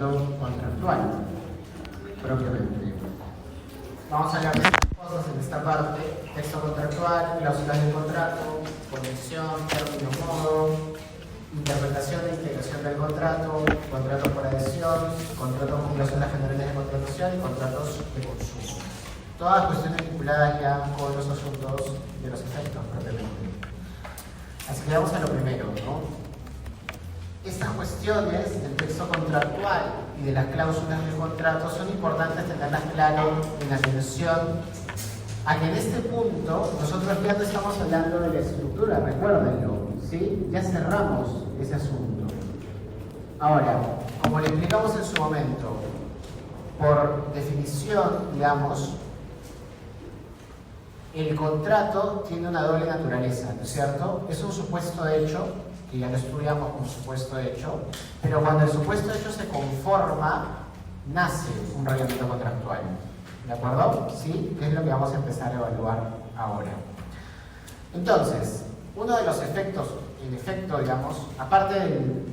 reglamento contractual, propiamente. Vamos a hablar de estas cosas en esta parte: texto contractual, cláusulas del contrato, condición, término, modo, interpretación e integración del contrato, contratos por adhesión, contratos con cláusulas generales de contratación y contratos de consumo. Todas cuestiones vinculadas ya con los asuntos de los efectos propiamente. Así que vamos a lo primero, ¿no? Estas cuestiones del texto contractual y de las cláusulas del contrato son importantes tenerlas claro en atención a que en este punto nosotros ya no estamos hablando de la estructura, recuérdenlo, ¿sí? Ya cerramos ese asunto. Ahora, como le explicamos en su momento, por definición, digamos, el contrato tiene una doble naturaleza, ¿no es cierto? Es un supuesto de hecho, que ya lo estudiamos como supuesto de hecho, pero cuando el supuesto de hecho se conforma, nace un reglamento contractual. ¿De acuerdo? ¿Sí? Que es lo que vamos a empezar a evaluar ahora. Entonces, uno de los efectos, el efecto, digamos, aparte del...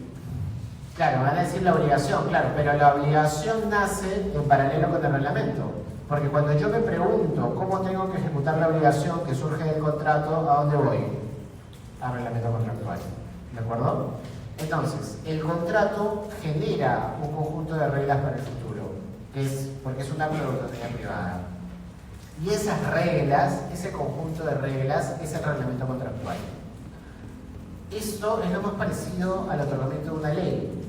Claro, van a decir la obligación, claro, pero la obligación nace en paralelo con el reglamento. Porque cuando yo me pregunto cómo tengo que ejecutar la obligación que surge del contrato, ¿a dónde voy? Al reglamento contractual. ¿De acuerdo? Entonces, el contrato genera un conjunto de reglas para el futuro, que es porque es un acto de autonomía privada. Y esas reglas, ese conjunto de reglas, es el reglamento contractual. Esto es lo más parecido al otorgamiento de una ley,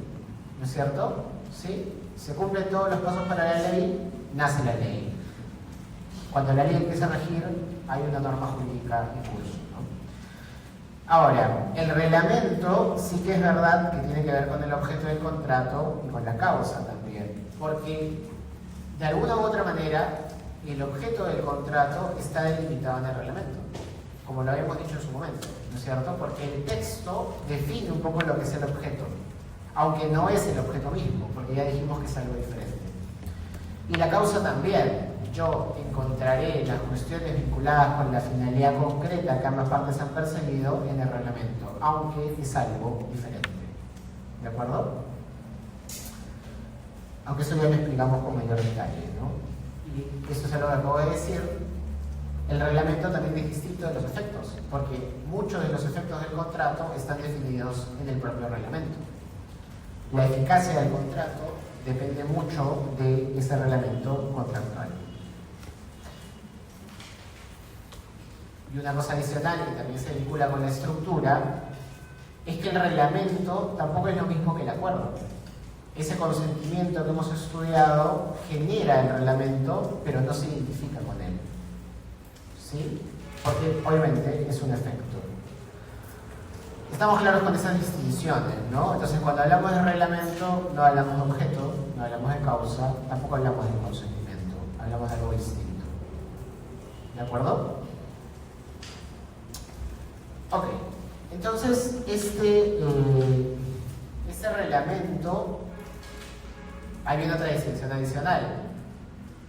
¿no es cierto? ¿Sí? Se cumplen todos los pasos para la ley, nace la ley. Cuando la ley empieza a regir, hay una norma jurídica en curso, ¿no? Ahora, el reglamento sí que es verdad que tiene que ver con el objeto del contrato y con la causa también, porque de alguna u otra manera el objeto del contrato está delimitado en el reglamento, como lo habíamos dicho en su momento, ¿no es cierto? Porque el texto define un poco lo que es el objeto, aunque no es el objeto mismo, porque ya dijimos que es algo diferente. Y la causa también. Yo encontraré las cuestiones vinculadas con la finalidad concreta que ambas partes han perseguido en el reglamento, aunque es algo diferente. ¿De acuerdo? Aunque eso ya lo explicamos con mayor detalle, ¿no? Y eso es algo que acabo de decir. El reglamento también es distinto de los efectos, porque muchos de los efectos del contrato están definidos en el propio reglamento. La eficacia del contrato depende mucho de ese reglamento contractual. Y una cosa adicional que también se vincula con la estructura es que el reglamento tampoco es lo mismo que el acuerdo. Ese consentimiento que hemos estudiado genera el reglamento, pero no se identifica con él. ¿Sí? Porque obviamente es un efecto. Estamos claros con esas distinciones, ¿no? Entonces, cuando hablamos de reglamento, no hablamos de objeto, no hablamos de causa, tampoco hablamos de consentimiento, hablamos de algo distinto. ¿De acuerdo? Ok, entonces este reglamento, hay viene otra distinción adicional,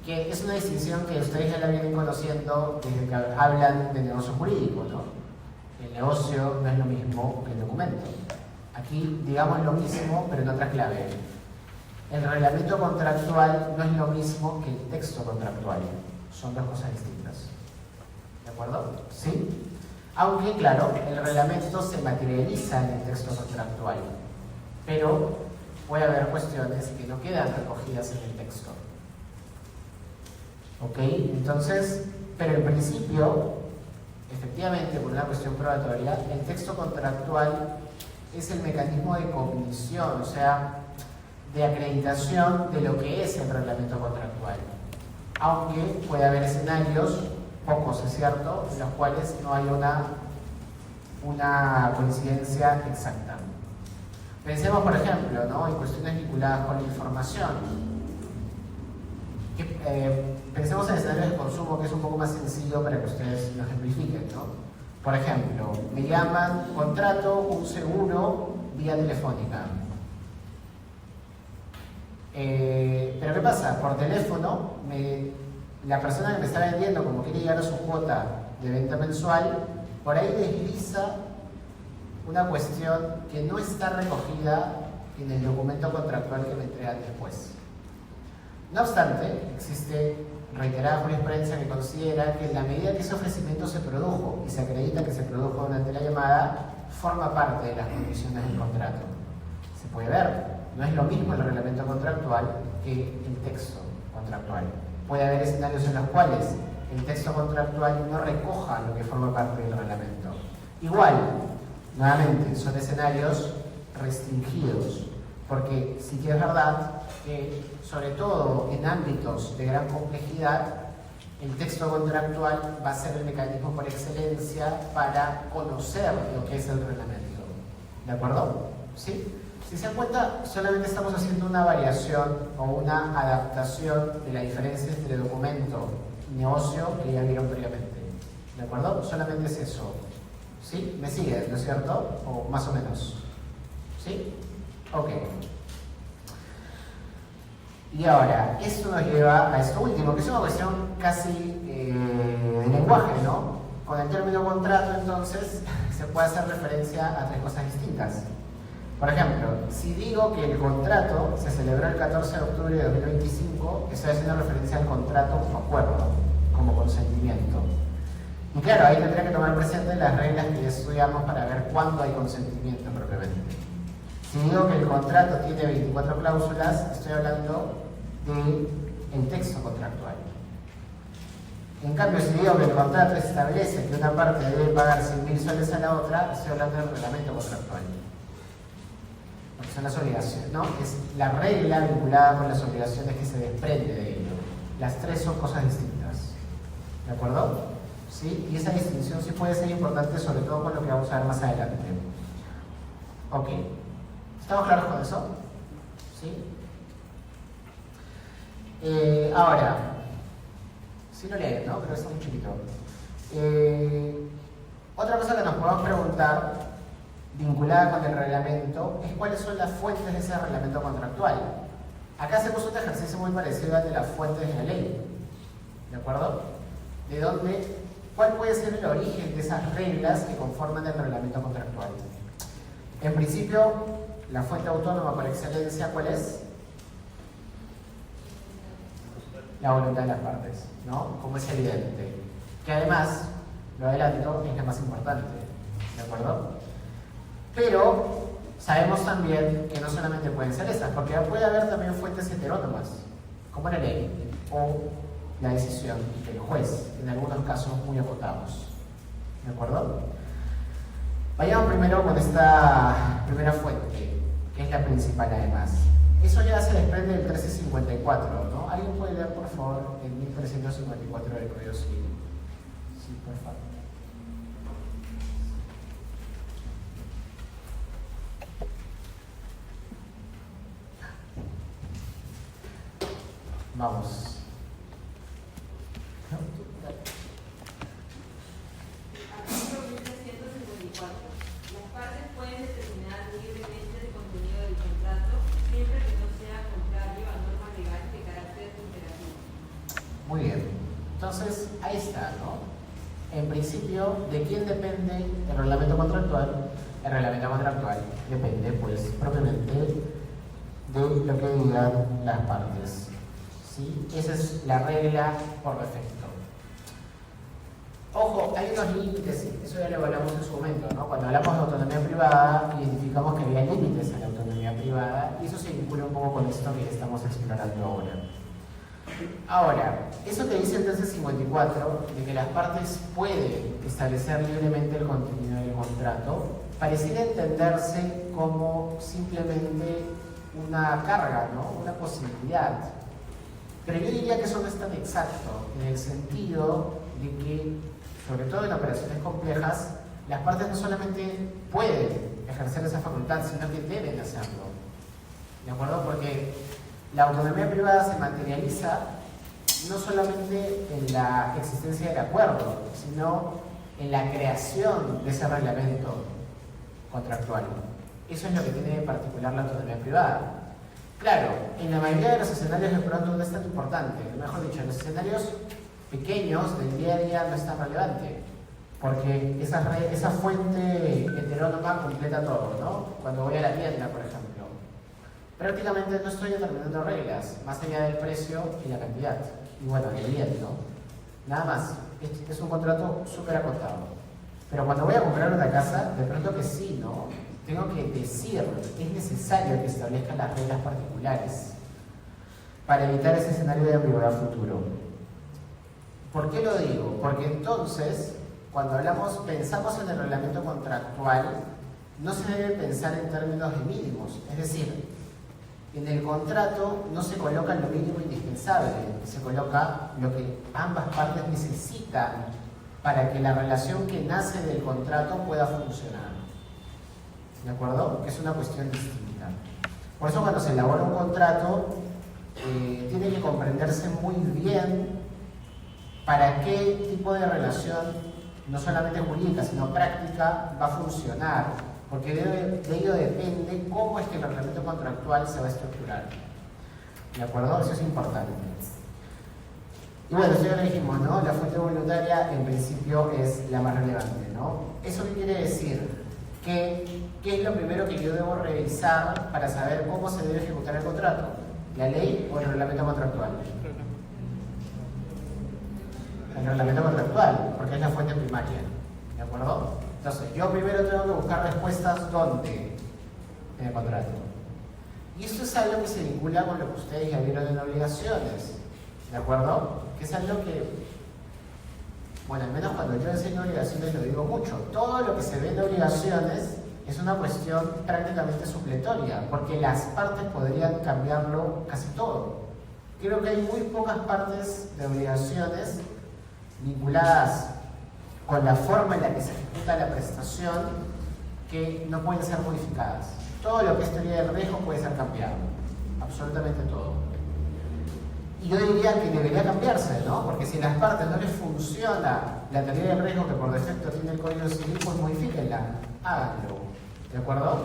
que es una distinción que ustedes ya la vienen conociendo desde que hablan de negocio jurídico, ¿no? El negocio no es lo mismo que el documento. Aquí digamos lo mismo, pero en otra clave. El reglamento contractual no es lo mismo que el texto contractual. Son dos cosas distintas. ¿De acuerdo? ¿Sí? Aunque, claro, el reglamento se materializa en el texto contractual, pero puede haber cuestiones que no quedan recogidas en el texto. ¿Ok? Entonces, pero en principio, efectivamente, por una cuestión probatoria, el texto contractual es el mecanismo de cognición, o sea, de acreditación de lo que es el reglamento contractual. Aunque puede haber escenarios, pocos es cierto, en los cuales no hay una coincidencia exacta. Pensemos, por ejemplo, ¿no?, en cuestiones vinculadas con la información. Pensemos en escenarios de consumo, que es un poco más sencillo para que ustedes lo ejemplifiquen, ¿no? Por ejemplo, me llaman, contrato un seguro vía telefónica. Pero ¿qué pasa? Por teléfono, la persona que me está vendiendo, como quiere llegar a su cuota de venta mensual, por ahí desliza una cuestión que no está recogida y en el documento contractual que me entregan después. No obstante, existe reiterada jurisprudencia que considera que en la medida que ese ofrecimiento se produjo y se acredita que se produjo durante la llamada, forma parte de las condiciones del contrato. Se puede ver, no es lo mismo el reglamento contractual que el texto contractual. Puede haber escenarios en los cuales el texto contractual no recoja lo que forma parte del reglamento. Igual, nuevamente, son escenarios restringidos, porque sí que es verdad que, sobre todo en ámbitos de gran complejidad, el texto contractual va a ser el mecanismo por excelencia para conocer lo que es el reglamento. ¿De acuerdo? ¿Sí? Si se dan cuenta, solamente estamos haciendo una variación o una adaptación de la diferencia entre documento y negocio que ya vieron previamente. ¿De acuerdo? Solamente es eso. ¿Sí? ¿Me siguen, no es cierto? O más o menos. ¿Sí? Ok. Y ahora, esto nos lleva a esto último, que es una cuestión casi de lenguaje, ¿no? Con el término contrato, entonces, se puede hacer referencia a tres cosas distintas. Por ejemplo, si digo que el contrato se celebró el 14 de octubre de 2025, estoy haciendo referencia al contrato como acuerdo, como consentimiento. Y claro, ahí tendría que tomar presente las reglas que ya estudiamos para ver cuándo hay consentimiento propiamente. Si digo que el contrato tiene 24 cláusulas, estoy hablando del texto contractual. En cambio, si digo que el contrato establece que una parte debe pagar 100.000 soles a la otra, estoy hablando del reglamento contractual. Porque son las obligaciones, ¿no? Es la regla vinculada con las obligaciones que se desprende de ello. Las tres son cosas distintas. ¿De acuerdo? ¿Sí? Y esa distinción sí puede ser importante, sobre todo con lo que vamos a ver más adelante. Ok. ¿Estamos claros con eso? ¿Sí? Ahora, sí lo leen, ¿no? Pero está muy chiquito. Otra cosa que nos podemos preguntar, vinculada con el reglamento, es cuáles son las fuentes de ese reglamento contractual. Acá hacemos un ejercicio muy parecido al de las fuentes de la ley. ¿De acuerdo? ¿De dónde? ¿Cuál puede ser el origen de esas reglas que conforman el reglamento contractual? En principio, la fuente autónoma por excelencia, ¿cuál es? La voluntad de las partes, ¿no? Como es evidente. Que además, lo adelanto, es la más importante, ¿de acuerdo? Pero sabemos también que no solamente pueden ser esas, porque puede haber también fuentes heterónomas, como la ley o la decisión del juez, en algunos casos muy acotados, ¿de acuerdo? Vayamos primero con esta primera fuente, que es la principal además. Eso ya se desprende del 1354, ¿no? ¿Alguien puede leer, por favor, el 1354 del Código Civil? Sí, por favor. Vamos. Artículo 1354. Las partes pueden determinar libremente el contenido del contrato siempre que no sea contrario a normas legales de carácter imperativo. Muy bien. Entonces, ahí está, ¿no? En principio, ¿de quién depende el reglamento contractual? El reglamento contractual depende, pues, propiamente de lo que digan las partes. ¿Sí? Esa es la regla por defecto. Ojo, hay unos límites, eso ya lo hablamos en su momento, ¿no? Cuando hablamos de autonomía privada, identificamos que había límites a la autonomía privada y eso se vincula un poco con esto que estamos explorando ahora. Ahora, eso que dice el 1354, de que las partes pueden establecer libremente el contenido del contrato, pareciera entenderse como simplemente una carga, ¿no? Una posibilidad. Pero yo diría que eso no es tan exacto, en el sentido de que, sobre todo en operaciones complejas, las partes no solamente pueden ejercer esa facultad, sino que deben hacerlo. ¿De acuerdo? Porque la autonomía privada se materializa no solamente en la existencia del acuerdo, sino en la creación de ese reglamento contractual. Eso es lo que tiene en particular la autonomía privada. Claro, en la mayoría de los escenarios de pronto no es tan importante, mejor dicho, en los escenarios pequeños del día a día no es tan relevante, porque esa fuente heterónoma completa todo, ¿no? Cuando voy a la tienda, por ejemplo, prácticamente no estoy determinando reglas, más allá del precio y la cantidad. Y bueno, el bien, ¿no? Nada más. Es un contrato súper acotado. Pero cuando voy a comprar una casa, de pronto que sí, ¿no? Tengo que decir, es necesario que establezcan las reglas particulares para evitar ese escenario de ambigüedad futuro. ¿Por qué lo digo? Porque entonces, cuando pensamos en el reglamento contractual, no se debe pensar en términos de mínimos. Es decir, en el contrato no se coloca lo mínimo indispensable, se coloca lo que ambas partes necesitan para que la relación que nace del contrato pueda funcionar. ¿De acuerdo? Que es una cuestión distinta. Por eso cuando se elabora un contrato, tiene que comprenderse muy bien para qué tipo de relación, no solamente jurídica, sino práctica, va a funcionar. Porque de ello depende cómo es que el reglamento contractual se va a estructurar. ¿De acuerdo? Eso es importante. Y bueno, eso ya lo dijimos, ¿no? La fuente voluntaria en principio es la más relevante, ¿no? ¿Eso qué quiere decir? ¿Qué es lo primero que yo debo revisar para saber cómo se debe ejecutar el contrato? ¿La ley o el reglamento contractual? El reglamento contractual, porque es la fuente primaria. ¿De acuerdo? Entonces, yo primero tengo que buscar respuestas ¿dónde? En el contrato. Y esto es algo que se vincula con lo que ustedes ya vieron en obligaciones. ¿De acuerdo? Que es algo que, bueno, al menos cuando yo enseño obligaciones lo digo mucho. Todo lo que se ve en obligaciones es una cuestión prácticamente supletoria, porque las partes podrían cambiarlo casi todo. Creo que hay muy pocas partes de obligaciones vinculadas con la forma en la que se ejecuta la prestación que no pueden ser modificadas. Todo lo que es teoría del riesgo puede ser cambiado, absolutamente todo. Y yo diría que debería cambiarse, ¿no? Porque si a las partes no les funciona la teoría del riesgo que por defecto tiene el Código Civil, pues modifíquenla, háganlo, ¿de acuerdo?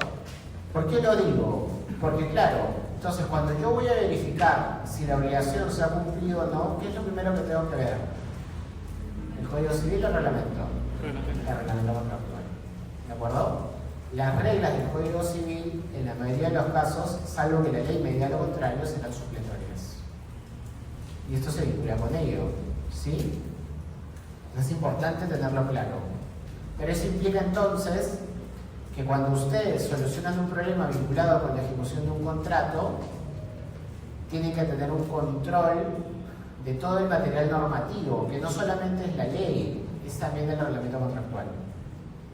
¿Por qué lo digo? Porque claro, entonces cuando yo voy a verificar si la obligación se ha cumplido o no, ¿qué es lo primero que tengo que ver? ¿El Código Civil o el reglamento? El reglamento contractual. ¿De acuerdo? Las reglas del Código Civil, en la mayoría de los casos, salvo que la ley me diga lo contrario, serán supletorias. Y esto se vincula con ello. ¿Sí? Es importante tenerlo claro. Pero eso implica entonces que cuando ustedes solucionan un problema vinculado con la ejecución de un contrato, tienen que tener un control de todo el material normativo, que no solamente es la ley, es también el reglamento contractual.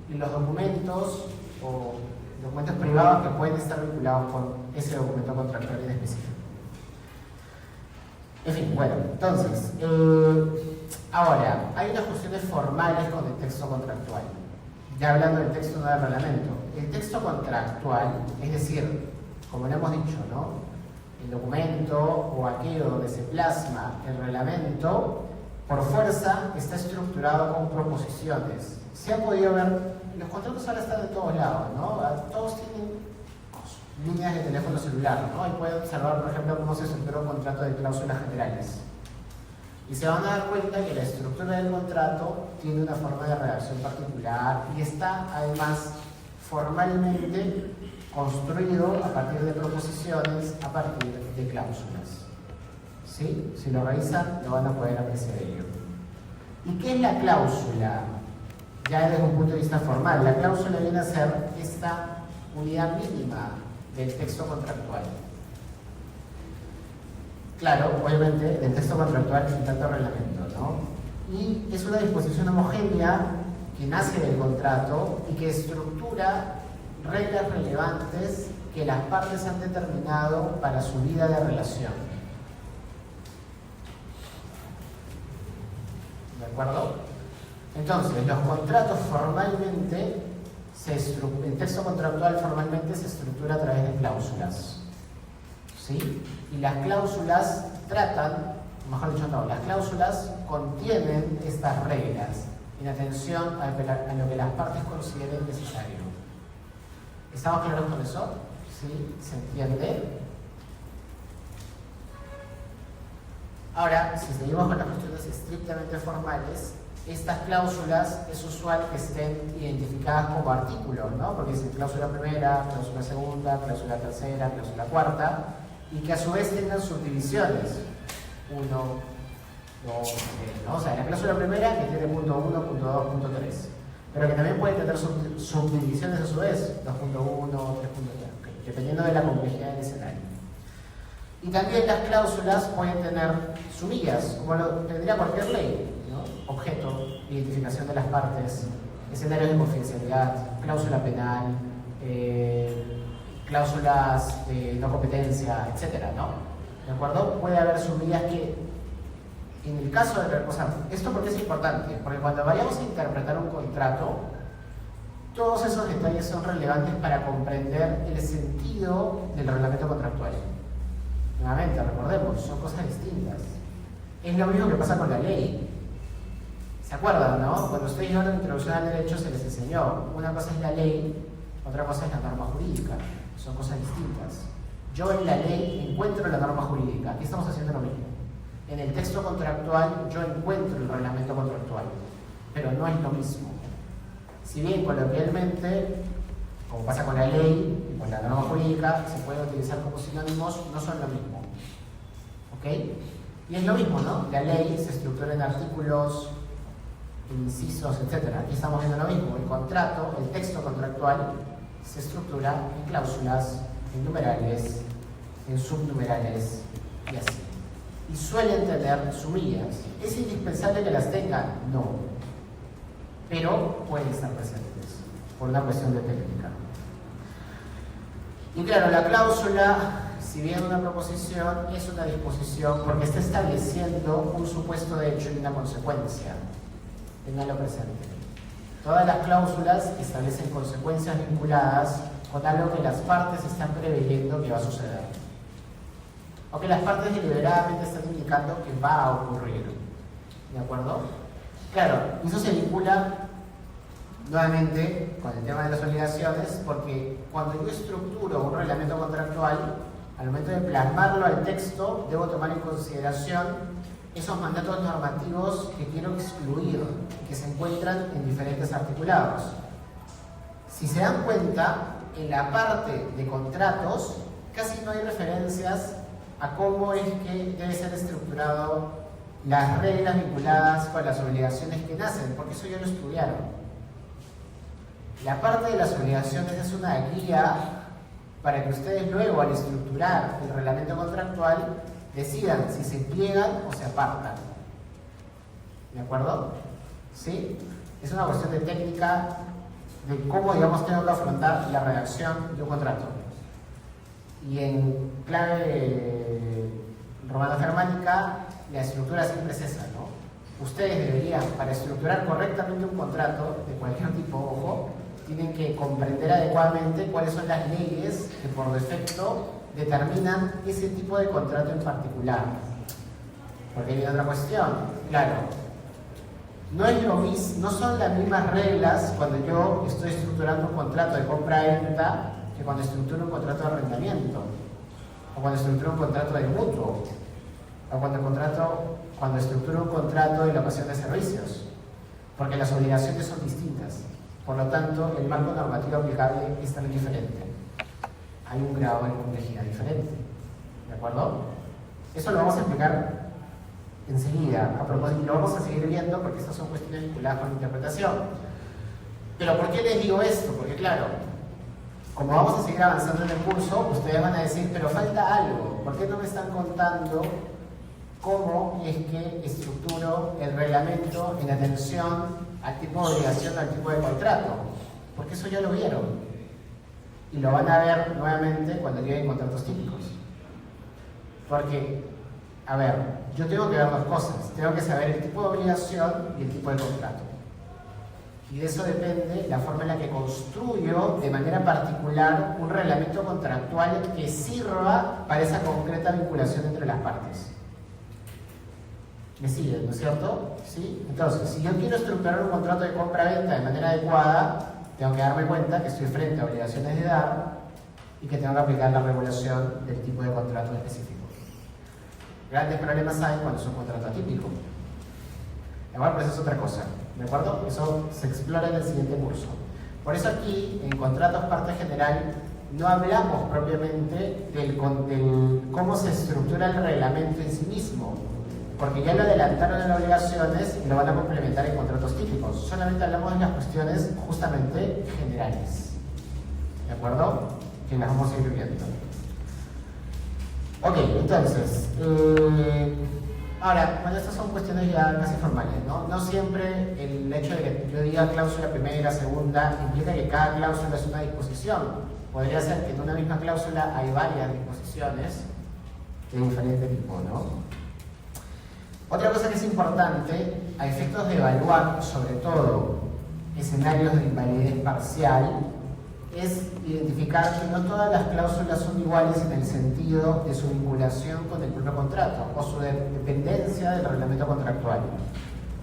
Y los documentos o documentos privados que pueden estar vinculados con ese documento contractual en específico. En fin, bueno, entonces, ahora, hay unas cuestiones formales con el texto contractual. Ya hablando del texto, no del reglamento. El texto contractual, es decir, como lo hemos dicho, ¿no? El documento o aquello donde se plasma el reglamento, por fuerza está estructurado con proposiciones. Se ha podido ver, los contratos ahora están de todos lados, ¿no? Todos tienen líneas de teléfono celular, ¿no? Y pueden observar, por ejemplo, cómo se estructura un contrato de cláusulas generales. Y se van a dar cuenta que la estructura del contrato tiene una forma de redacción particular y está, además, formalmente construido a partir de proposiciones, a partir de cláusulas. ¿Sí? Si lo revisan, lo van a poder apreciar ello. ¿Y qué es la cláusula? Ya desde un punto de vista formal, la cláusula viene a ser esta unidad mínima del texto contractual. Claro, obviamente, del texto contractual en tanto reglamento, ¿no? Y es una disposición homogénea que nace del contrato y que estructura reglas relevantes que las partes han determinado para su vida de relación. ¿De acuerdo? Entonces, los contratos formalmente, el texto contractual formalmente se estructura a través de cláusulas. ¿Sí? Y las cláusulas tratan, mejor dicho no, las cláusulas contienen estas reglas en atención a lo que las partes consideren necesario. ¿Estamos claros con eso? ¿Sí? ¿Se entiende? Ahora, si seguimos con las cuestiones estrictamente formales, estas cláusulas es usual que estén identificadas como artículos, ¿no? Porque dice cláusula primera, cláusula segunda, cláusula tercera, cláusula cuarta, y que a su vez tengan subdivisiones. 1, 2, 3, ¿no? O sea, la cláusula primera que tiene punto 1, punto 2, punto 3, pero que también puede tener subdivisiones a su vez, 2.1, 3.3, dependiendo de la complejidad del escenario. Y también las cláusulas pueden tener sumillas, como lo tendría cualquier ley, ¿no? Objeto, identificación de las partes, escenarios de confidencialidad, cláusula penal, cláusulas de no competencia, etcétera, ¿no? ¿De acuerdo? Puede haber sumillas que, en el caso de... O sea, ¿esto por qué es importante? Porque cuando vayamos a interpretar un contrato, todos esos detalles son relevantes para comprender el sentido del reglamento contractual. Nuevamente, recordemos, son cosas distintas. Es lo mismo que pasa con la ley. ¿Se acuerdan, no? Cuando ustedes llevan la introducción al derecho se les enseñó. Una cosa es la ley, otra cosa es la norma jurídica. Son cosas distintas. Yo en la ley encuentro la norma jurídica. Aquí estamos haciendo lo mismo. En el texto contractual yo encuentro el reglamento contractual, pero no es lo mismo. Si bien coloquialmente, como pasa con la ley y con la norma jurídica, se puede utilizar como sinónimos, no son lo mismo. ¿Ok? Y es lo mismo, ¿no? La ley se estructura en artículos, incisos, etc. Aquí estamos viendo lo mismo. El contrato, el texto contractual, se estructura en cláusulas, en numerales, en subnumerales y así. Y suelen tener sumillas. ¿Es indispensable que las tengan? No. Pero pueden estar presentes por una cuestión de técnica. Y claro, la cláusula, si bien una proposición, es una disposición porque está estableciendo un supuesto de hecho y una consecuencia. Tenganlo presente. Todas las cláusulas establecen consecuencias vinculadas con algo que las partes están preveyendo que va a suceder. O que las partes deliberadamente están indicando que va a ocurrir. ¿De acuerdo? Claro, eso se vincula nuevamente con el tema de las obligaciones, porque cuando yo estructuro un reglamento contractual, al momento de plasmarlo al texto, debo tomar en consideración esos mandatos normativos que quiero excluir, que se encuentran en diferentes articulados. Si se dan cuenta, en la parte de contratos casi no hay referencias a cómo es que debe ser estructurado las reglas vinculadas con las obligaciones que nacen, porque eso ya lo estudiaron. La parte de las obligaciones es una guía para que ustedes luego, al estructurar el reglamento contractual, decidan si se pliegan o se apartan. ¿De acuerdo? ¿Sí? Es una cuestión de técnica de cómo, digamos, tengo que afrontar la redacción de un contrato. Y en clave romano-germánica, la estructura siempre es esa, ¿no? Ustedes deberían, para estructurar correctamente un contrato de cualquier tipo, ojo, tienen que comprender adecuadamente cuáles son las leyes que por defecto determinan ese tipo de contrato en particular. Porque hay otra cuestión, claro, no es lo mismo, no son las mismas reglas cuando yo estoy estructurando un contrato de compra-venta que cuando estructuro un contrato de arrendamiento, o cuando estructuro un contrato de mutuo, o cuando estructuro un contrato de locación de servicios, porque las obligaciones son distintas. Por lo tanto, el marco normativo aplicable es también diferente. Hay un grado de complejidad diferente. ¿De acuerdo? Eso lo vamos a explicar enseguida. A propósito, lo vamos a seguir viendo porque estas son cuestiones vinculadas con la interpretación. Pero ¿por qué les digo esto? Porque claro, como vamos a seguir avanzando en el curso, ustedes van a decir, pero falta algo. ¿Por qué no me están contando cómo es que estructuro el reglamento en atención al tipo de obligación, al tipo de contrato? Porque eso ya lo vieron. Y lo van a ver nuevamente cuando lleguen contratos típicos. Porque, a ver, yo tengo que ver dos cosas. Tengo que saber el tipo de obligación y el tipo de contrato. Y de eso depende la forma en la que construyo de manera particular un reglamento contractual que sirva para esa concreta vinculación entre las partes. ¿Me siguen, no es cierto? ¿Sí? Entonces, si yo quiero estructurar un contrato de compra-venta de manera adecuada, tengo que darme cuenta que estoy frente a obligaciones de dar y que tengo que aplicar la regulación del tipo de contrato específico. Grandes problemas hay cuando es un contrato atípico. Igual, pero eso es otra cosa, ¿de acuerdo? Eso se explora en el siguiente curso. Por eso aquí, en contratos parte general, no hablamos propiamente del cómo se estructura el reglamento en sí mismo, porque ya lo adelantaron en obligaciones y lo van a complementar en contratos típicos. Solamente hablamos de las cuestiones justamente generales, ¿de acuerdo? Que las vamos a ir viendo. Ok, entonces, ahora, bueno, estas son cuestiones ya casi formales, ¿no? No siempre el hecho de que yo diga cláusula primera, segunda, implica que cada cláusula es una disposición. Podría ser que en una misma cláusula hay varias disposiciones de diferente tipo, ¿no? Otra cosa que es importante, a efectos de evaluar, sobre todo, escenarios de invalidez parcial, es identificar que no todas las cláusulas son iguales en el sentido de su vinculación con el propio contrato o su dependencia del reglamento contractual.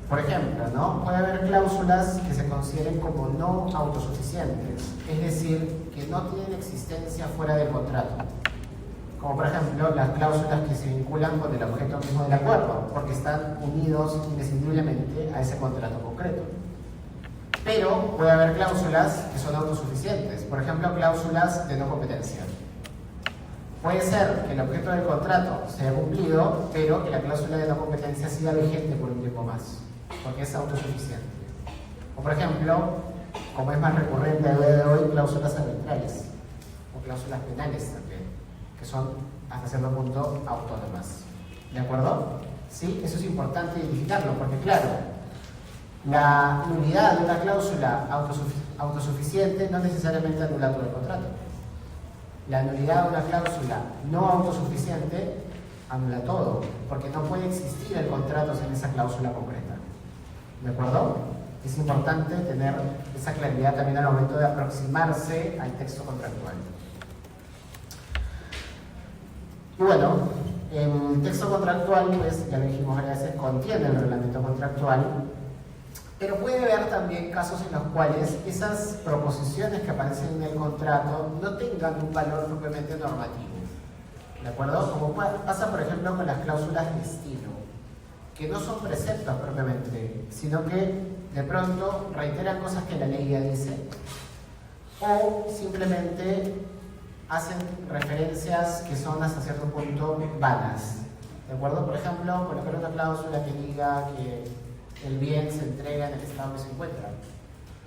Por ejemplo, ¿no? Puede haber cláusulas que se consideren como no autosuficientes, es decir, que no tienen existencia fuera del contrato. Como por ejemplo las cláusulas que se vinculan con el objeto mismo del acuerdo, porque están unidos indescindiblemente a ese contrato concreto. Pero puede haber cláusulas que son autosuficientes, por ejemplo, cláusulas de no competencia. Puede ser que el objeto del contrato sea cumplido, pero que la cláusula de no competencia siga vigente por un tiempo más, porque es autosuficiente. O por ejemplo, como es más recurrente a día de hoy, cláusulas arbitrales o cláusulas penales también, que son hasta cierto punto autónomas. ¿De acuerdo? ¿Sí? Eso es importante identificarlo, porque claro, la nulidad de una cláusula autosuficiente no necesariamente anula todo el contrato. La nulidad de una cláusula no autosuficiente anula todo, porque no puede existir el contrato sin esa cláusula concreta. ¿De acuerdo? Es importante tener esa claridad también al momento de aproximarse al texto contractual. Y bueno, el texto contractual, pues ya lo dijimos varias veces, contiene el reglamento contractual, pero puede haber también casos en los cuales esas proposiciones que aparecen en el contrato no tengan un valor propiamente normativo. ¿De acuerdo? Como pasa, por ejemplo, con las cláusulas de estilo, que no son preceptos propiamente, sino que de pronto reiteran cosas que la ley ya dice, o simplemente hacen referencias que son hasta cierto punto vanas. ¿De acuerdo? Por ejemplo, colocar una cláusula que diga que el bien se entrega en el estado que se encuentra.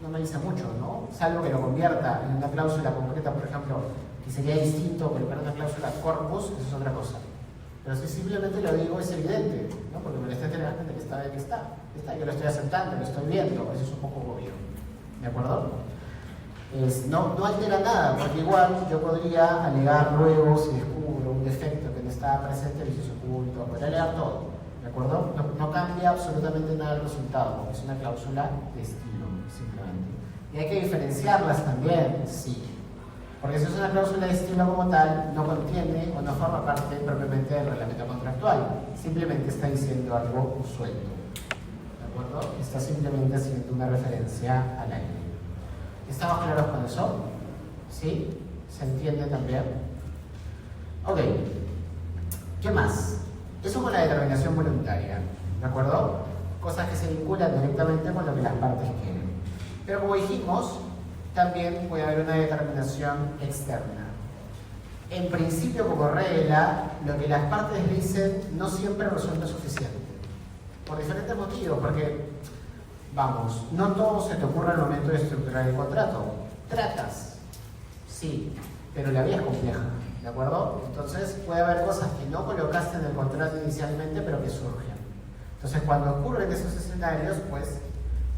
No me dice mucho, ¿no? Salvo que lo convierta en una cláusula concreta, por ejemplo, que sería distinto colocar una cláusula corpus, eso es otra cosa. Pero si simplemente lo digo, es evidente, ¿no? Porque me lo está entregando en el estado en que está. Yo lo estoy aceptando, lo estoy viendo, eso es un poco obvio. ¿De acuerdo? No altera nada, porque igual yo podría alegar luego, si descubro un defecto que no estaba presente, el vicioso oculto, podría alegar todo. ¿De acuerdo? No cambia absolutamente nada el resultado, es una cláusula de estilo, simplemente. Y hay que diferenciarlas también, sí. Porque si es una cláusula de estilo como tal, no contiene o no forma parte propiamente del reglamento contractual. Simplemente está diciendo algo suelto. ¿De acuerdo? Está simplemente haciendo una referencia a la ley. ¿Estamos claros con eso? ¿Sí? ¿Se entiende también? Ok. ¿Qué más? Eso con la determinación voluntaria, ¿de acuerdo? Cosas que se vinculan directamente con lo que las partes quieren. Pero como dijimos, también puede haber una determinación externa. En principio, como regla, lo que las partes dicen no siempre resulta suficiente. Por diferentes motivos, porque, vamos, no todo se te ocurre al momento de estructurar el contrato. Tratas, sí, pero la vía es compleja. ¿De acuerdo? Entonces puede haber cosas que no colocaste en el contrato inicialmente, pero que surgen. Entonces cuando ocurren esos escenarios, pues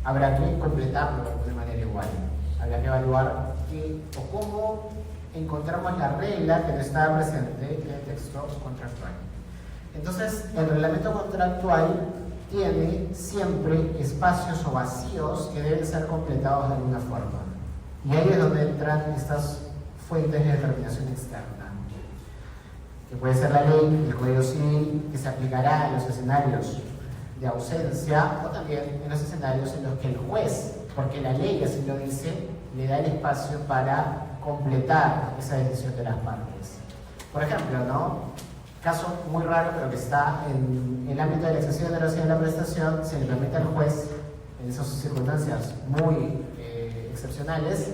habrá que completarlo de manera igual. Habrá que evaluar qué o cómo encontramos la regla que no estaba presente en el texto contractual. Entonces el reglamento contractual tiene siempre espacios o vacíos que deben ser completados de alguna forma. Y ahí es donde entran estas fuentes de determinación externa, que puede ser la ley, el Código Civil, que se aplicará en los escenarios de ausencia o también en los escenarios en los que el juez, porque la ley así lo dice, le da el espacio para completar esa decisión de las partes. Por ejemplo, ¿no? caso muy raro, pero que está en el ámbito de la excesiva onerosidad de la prestación, se le permite al juez, en esas circunstancias muy excepcionales,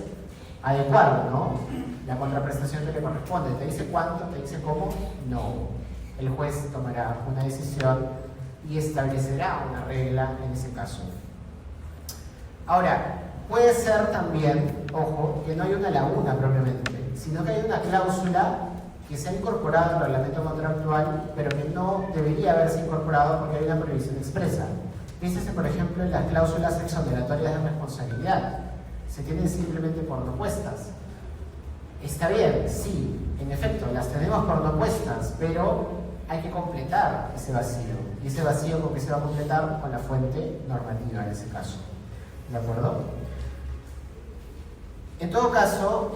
adecuar, ¿no?, la contraprestación que le corresponde. ¿Te dice cuánto? ¿Te dice cómo? No. El juez tomará una decisión y establecerá una regla en ese caso. Ahora, puede ser también, ojo, que no hay una laguna propiamente, sino que hay una cláusula que se ha incorporado al reglamento contractual, pero que no debería haberse incorporado porque hay una prohibición expresa. Fíjese, por ejemplo, en las cláusulas exoneratorias de responsabilidad. Se tienen simplemente por no puestas. Está bien, sí, en efecto, las tenemos por no puestas, pero hay que completar ese vacío. ¿Y ese vacío con qué se va a completar? Con la fuente normativa en ese caso. ¿De acuerdo? En todo caso,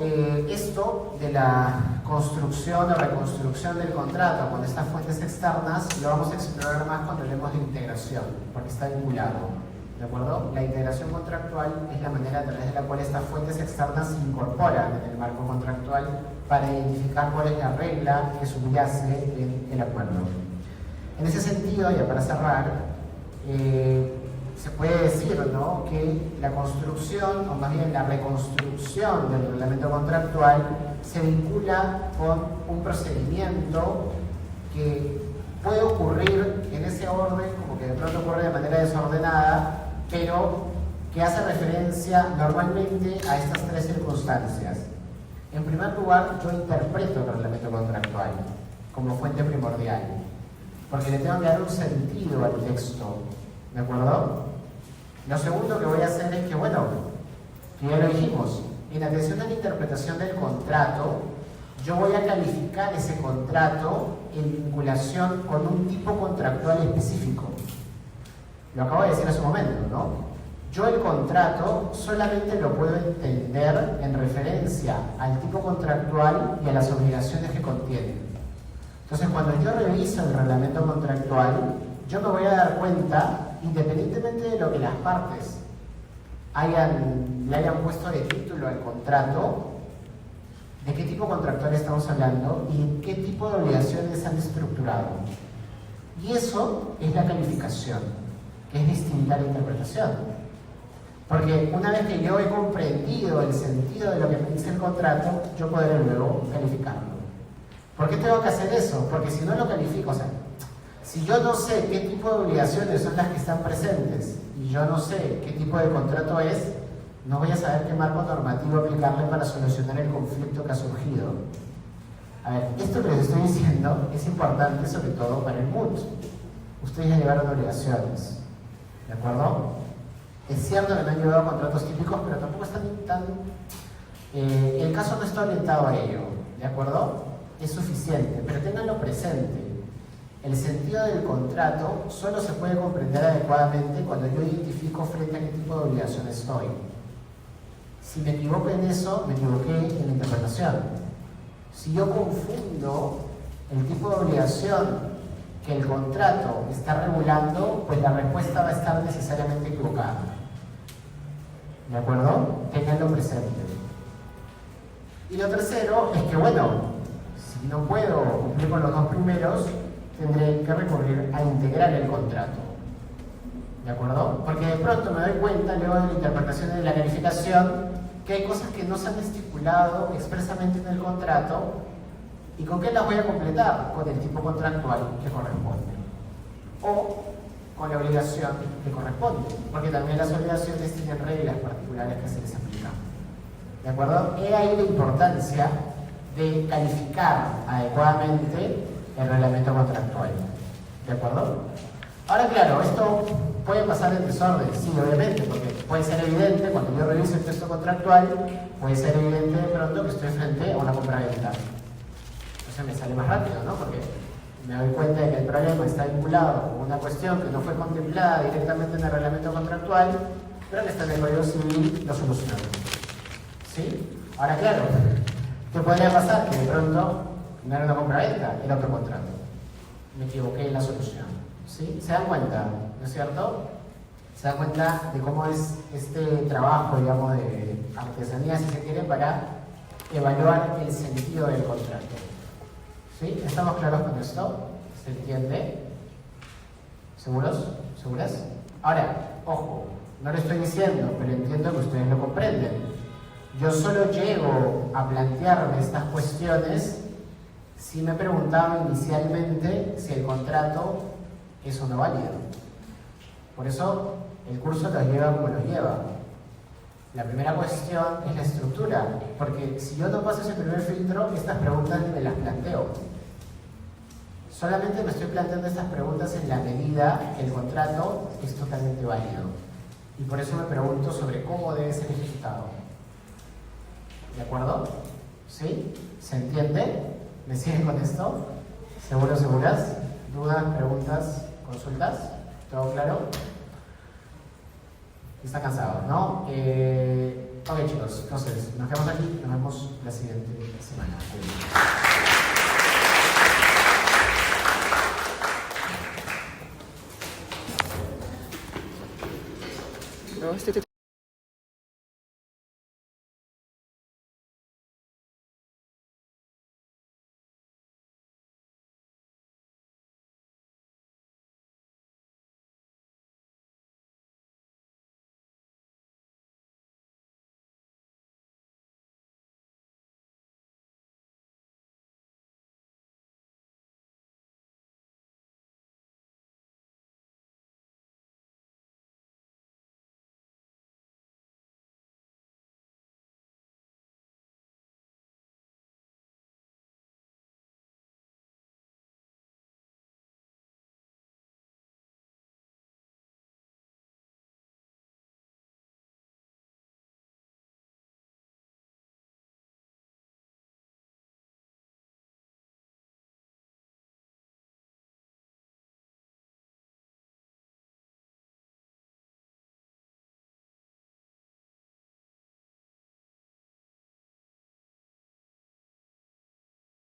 esto de la construcción o reconstrucción del contrato con estas fuentes externas lo vamos a explorar más cuando hablemos de integración, porque está vinculado. ¿De acuerdo? La integración contractual es la manera a través de la cual estas fuentes externas se incorporan en el marco contractual para identificar cuál es la regla que subyace en el acuerdo. En ese sentido, ya para cerrar, se puede decir, ¿no?, que la construcción, o más bien la reconstrucción del reglamento contractual se vincula con un procedimiento que puede ocurrir en ese orden, como que de pronto ocurre de manera desordenada, pero que hace referencia normalmente a estas tres circunstancias. En primer lugar, yo interpreto el reglamento contractual como fuente primordial, porque le tengo que dar un sentido al texto, ¿de acuerdo? Lo segundo que voy a hacer es que, bueno, que ya lo dijimos, en atención a la interpretación del contrato, yo voy a calificar ese contrato en vinculación con un tipo contractual específico. Lo acabo de decir hace un momento, ¿no? Yo el contrato solamente lo puedo entender en referencia al tipo contractual y a las obligaciones que contiene. Entonces, cuando yo reviso el reglamento contractual, yo me voy a dar cuenta, independientemente de lo que las partes le hayan puesto de título al contrato, de qué tipo contractual estamos hablando y en qué tipo de obligaciones han estructurado. Y eso es la calificación, que es distinta a la interpretación. Porque una vez que yo he comprendido el sentido de lo que me dice el contrato, yo podré luego calificarlo. ¿Por qué tengo que hacer eso? Porque si no lo califico, o sea, si yo no sé qué tipo de obligaciones son las que están presentes y yo no sé qué tipo de contrato es, no voy a saber qué marco normativo aplicarle para solucionar el conflicto que ha surgido. A ver, esto que les estoy diciendo es importante sobre todo para el MUT. Ustedes ya llevaron obligaciones, ¿de acuerdo? Es cierto que no han llevado contratos típicos, pero tampoco están tan... el caso no está orientado a ello, ¿de acuerdo? Es suficiente, pero ténganlo presente. El sentido del contrato solo se puede comprender adecuadamente cuando yo identifico frente a qué tipo de obligación estoy. Si me equivoco en eso, me equivoqué en la interpretación. Si yo confundo el tipo de obligación que el contrato está regulando, pues la respuesta va a estar necesariamente equivocada. ¿De acuerdo? Ténganlo presente. Y lo tercero es que, bueno, si no puedo cumplir con los dos primeros, tendré que recurrir a integrar el contrato. ¿De acuerdo? Porque de pronto me doy cuenta, luego de la interpretación y de la calificación, que hay cosas que no se han estipulado expresamente en el contrato. ¿Y con qué las voy a completar? Con el tipo contractual que corresponde. O con la obligación que corresponde. Porque también las obligaciones tienen reglas particulares que se les aplican. ¿De acuerdo? He ahí la importancia de calificar adecuadamente el reglamento contractual. ¿De acuerdo? Ahora, claro, esto puede pasar en desorden, sí, obviamente, porque puede ser evidente cuando yo reviso el texto contractual, puede ser evidente de pronto que estoy frente a una compra-venta. Entonces me sale más rápido, ¿no? Porque me doy cuenta de que el problema está vinculado con una cuestión que no fue contemplada directamente en el reglamento contractual, pero que está en el Código Civil, lo soluciono. ¿Sí? Ahora, claro, ¿qué podría pasar? Que de pronto no era una compra-venta, era otro contrato. Me equivoqué en la solución. ¿Sí? ¿Se dan cuenta? ¿No es cierto? Se dan cuenta de cómo es este trabajo, digamos, de artesanía, si se quiere, para evaluar el sentido del contrato. ¿Sí? ¿Estamos claros con esto? ¿Se entiende? ¿Seguros? ¿Seguras? Ahora, ojo, no lo estoy diciendo, pero entiendo que ustedes lo comprenden. Yo solo llego a plantearme estas cuestiones si me preguntaban inicialmente si el contrato es o no válido. Por eso el curso los lleva como los lleva. La primera cuestión es la estructura, porque si yo no paso ese primer filtro, estas preguntas ni me las planteo. Solamente me estoy planteando estas preguntas en la medida que el contrato es totalmente válido. Y por eso me pregunto sobre cómo debe ser ejecutado. ¿De acuerdo? ¿Sí? ¿Se entiende? ¿Me siguen con esto? ¿Seguros, seguras? ¿Dudas, preguntas, consultas? ¿Todo claro? Está cansado, ¿no? Ok, chicos, entonces nos quedamos aquí, nos vemos la siguiente semana. No,